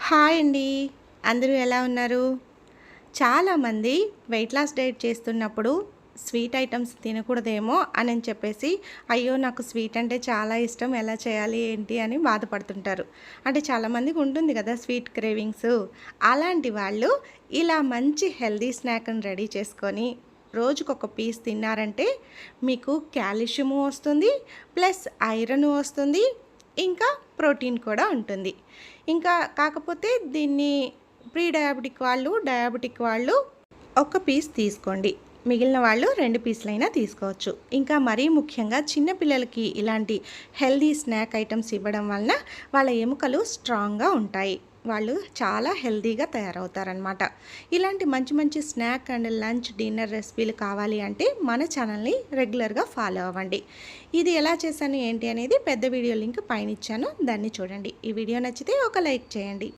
Hi అండి. అందరూ ఎలా ఉన్నారు? చాలామంది వెయిట్ లాస్ డైట్ చేస్తున్నప్పుడు స్వీట్ ఐటమ్స్ తినకూడదేమో అని చెప్పేసి, అయ్యో! నాకు స్వీట్ అంటే చాలా ఇష్టం. ఎలా చేయాలి ఏంటి అని బాధపడుతుంటారు. అంటే చాలామందికి ఉంటుంది కదా స్వీట్ క్రేవింగ్స్. అలాంటి వాళ్ళు ఇలా మంచి హెల్తీ స్నాక్‌ని రెడీ చేసుకొని రోజుకొక పీస్ తిన్నారంటే మీకు కాల్షియము వస్తుంది. ప్లస్ ఐరన్ వస్తుంది. ఇంకా ప్రోటీన్ కూడా ఉంటుంది. ఇంకా కాకపోతే దీన్ని ప్రీ డయాబెటిక్ వాళ్ళు, డయాబెటిక్ వాళ్ళు ఒక పీస్ తీసుకోండి. మిగిలిన వాళ్ళు 2 పీసులైనా తీసుకోవచ్చు. ఇంకా మరీ ముఖ్యంగా చిన్న పిల్లలకి ఇలాంటి హెల్తీ స్నాక్ ఐటమ్స్ ఇవ్వడం వలన వాళ్ళ ఎముకలు స్ట్రాంగ్‌గా ఉంటాయి. వాళ్ళు చాలా హెల్తీగా తయారవుతారనమాట. ఇలాంటి మంచి మంచి స్నాక్ అండ్ లంచ్, డిన్నర్ రెసిపీలు కావాలి అంటే మన ఛానల్‌ని రెగ్యులర్‌గా ఫాలో అవ్వండి. ఇది ఎలా చేశాను ఏంటి అనేది పెద్ద వీడియో లింక్ పైన ఇచ్చాను. దాన్ని చూడండి. ఈ వీడియో నచ్చితే ఒక లైక్ చేయండి.